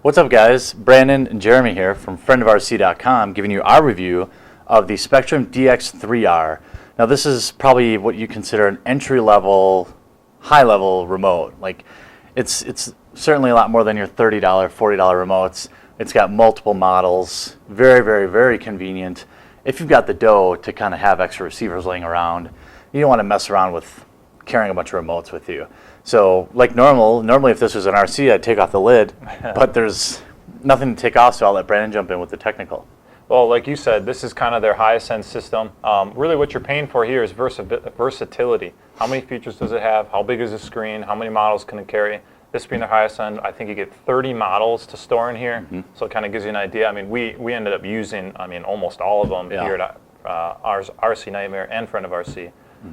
What's up, guys? Brandon and Jeremy here from friendofrc.com giving you our review of the Spektrum DX3R. Now, this is probably what you consider an entry-level, high-level remote. Like, it's certainly a lot more than your $30, $40 remotes. It's got multiple models, very, very, very convenient. If you've got the dough to kind of have extra receivers laying around, you don't want to mess around with carrying a bunch of remotes with you. So like normally if this was an RC, I'd take off the lid, but there's nothing to take off, so I'll let Brandon jump in with the technical. Well, like you said, this is kind of their highest end system. Really what you're paying for here is versatility. How many features does it have? How big is the screen? How many models can it carry? This being the highest end, I think you get 30 models to store in here, so it kind of gives you an idea. I mean, we ended up using, almost all of them here at RC Nightmare and Friend of RC.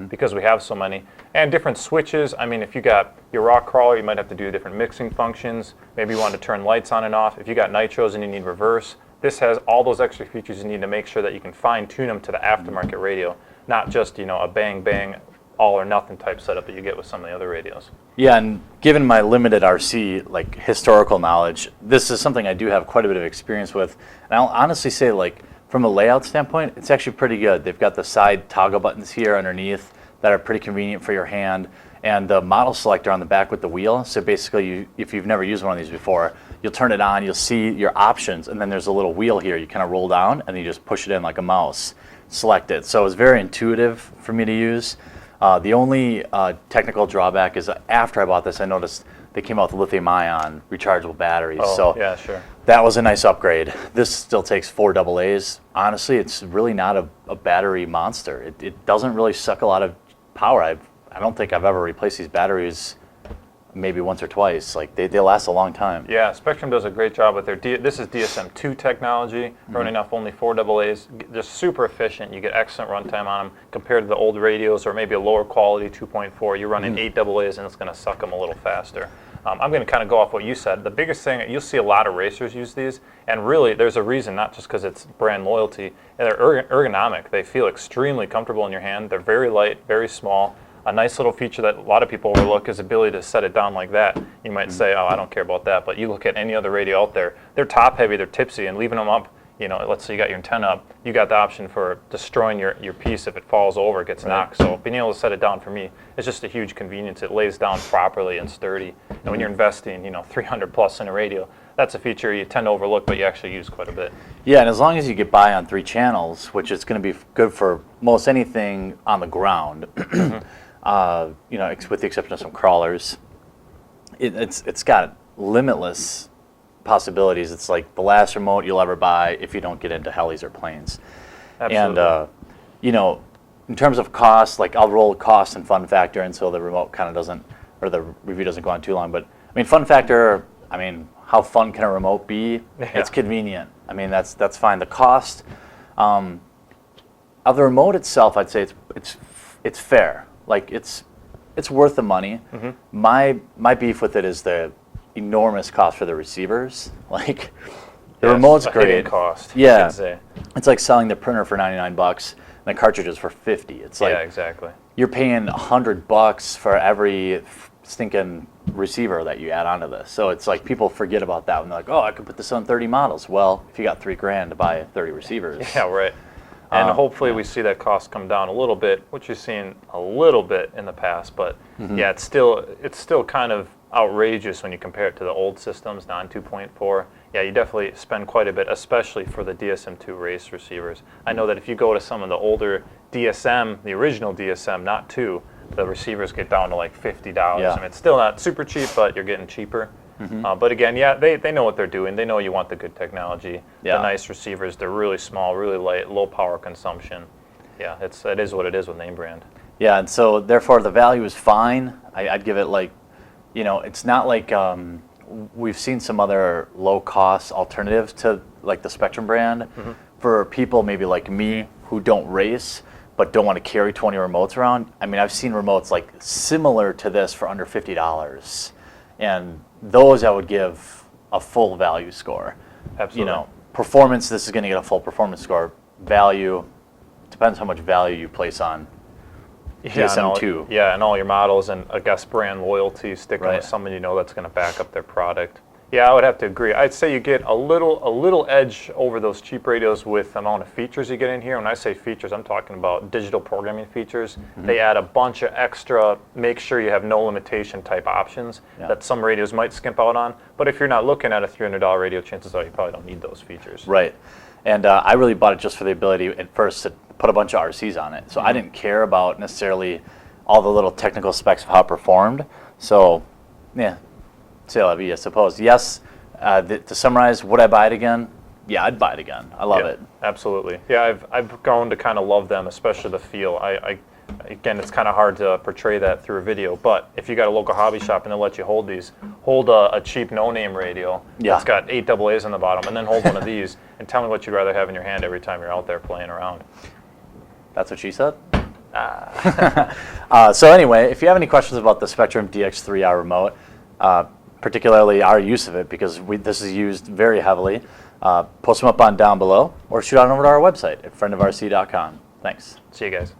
Because we have so many. And different switches. I mean, if you got your raw crawler, you might have to do different mixing functions. Maybe you want to turn lights on and off. If you got nitros and you need reverse, this has all those extra features you need to make sure that you can fine tune them to the aftermarket radio, not just, a bang bang all or nothing type setup that you get with some of the other radios. Yeah, and given my limited RC historical knowledge, this is something I do have quite a bit of experience with. And I'll honestly say, from a layout standpoint, it's actually pretty good. They've got the side toggle buttons here underneath that are pretty convenient for your hand, and the model selector on the back with the wheel. So basically, if you've never used one of these before, you'll turn it on, you'll see your options, and then there's a little wheel here. You kind of roll down, and you just push it in like a mouse, select it. So it's very intuitive for me to use. The only technical drawback is after I bought this, I noticed they came out with lithium-ion rechargeable batteries. Oh, so yeah, sure. That was a nice upgrade. This still takes 4 AA's. Honestly, it's really not a battery monster. It doesn't really suck a lot of power. I don't think I've ever replaced these batteries maybe once or twice. They last a long time. Yeah, Spektrum does a great job with their, this is DSM-2 technology, running off only 4 AA's, just super efficient. You get excellent runtime on them compared to the old radios or maybe a lower quality 2.4. You're running 8 AA's and it's going to suck them a little faster. I'm going to kind of go off what you said. The biggest thing, you'll see a lot of racers use these, and really there's a reason, not just because it's brand loyalty, and they're ergonomic. They feel extremely comfortable in your hand. They're very light, very small. A nice little feature that a lot of people overlook is the ability to set it down like that. You might say, oh, I don't care about that, but you look at any other radio out there, they're top heavy, they're tipsy, and leaving them up, let's say you got your antenna up, you got the option for destroying your piece if it falls over, it gets knocked. So being able to set it down for me is just a huge convenience. It lays down properly and sturdy. And when you're investing, $300 plus in a radio, that's a feature you tend to overlook, but you actually use quite a bit. Yeah, and as long as you get by on 3 channels, which is going to be good for most anything on the ground, with the exception of some crawlers, it's got limitless possibilities. It's like the last remote you'll ever buy if you don't get into helis or planes. Absolutely. And in terms of cost, I'll roll cost and fun factor until the remote kind of doesn't, or the review doesn't go on too long. But fun factor, how fun can a remote be? Yeah. It's convenient. That's fine. The cost of the remote itself, I'd say it's fair. It's worth the money. My beef with it is the enormous cost for the receivers. The remote's great. Cost. Yeah, it's like selling the printer for $99 and the cartridges for $50. It's like, yeah, exactly. You're paying $100 for every stinking receiver that you add onto this. So it's like people forget about that when they're like, oh, I could put this on 30 models. Well, if you got $3,000 to buy 30 receivers. Yeah, right. And hopefully we see that cost come down a little bit, which you've seen a little bit in the past. But yeah, it's still kind of outrageous when you compare it to the old systems, non-2.4. Yeah, you definitely spend quite a bit, especially for the DSM-2 race receivers. I know that if you go to some of the older DSM, the original DSM, not 2, the receivers get down to $50. Yeah. It's still not super cheap, but you're getting cheaper. But again, yeah, they know what they're doing. They know you want the good technology, the nice receivers. They're really small, really light, low power consumption. Yeah, it is what it is with name brand. Yeah, and so therefore the value is fine. I'd give it it's not like we've seen some other low-cost alternatives to the Spektrum brand. For people maybe like me who don't race but don't want to carry 20 remotes around. I've seen remotes similar to this for under $50. And those I would give a full value score. Absolutely. Performance, this is going to get a full performance score. Value, depends how much value you place on DSM-2. Yeah, and all your models, and I guess brand loyalty, sticking with someone that's going to back up their product. Yeah, I would have to agree. I'd say you get a little edge over those cheap radios with the amount of features you get in here. When I say features, I'm talking about digital programming features. They add a bunch of extra, make sure you have no limitation type options that some radios might skimp out on. But if you're not looking at a $300 radio, chances are you probably don't need those features. Right. And I really bought it just for the ability at first to put a bunch of RCs on it. So I didn't care about necessarily all the little technical specs of how it performed. So, yeah. C'est la vie, I suppose. Yes, to summarize, would I buy it again? Yeah, I'd buy it again. I love it. Absolutely. Yeah, I've grown to kind of love them, especially the feel. Again, it's kind of hard to portray that through a video, but if you got a local hobby shop and they'll let you hold these, hold a cheap no-name radio that's got 8 AA's on the bottom, and then hold one of these, and tell me what you'd rather have in your hand every time you're out there playing around. That's what she said? So anyway, if you have any questions about the Spektrum DX3R remote, particularly our use of it, because this is used very heavily, post them up on down below, or shoot on over to our website at friendofrc.com. Thanks. See you guys.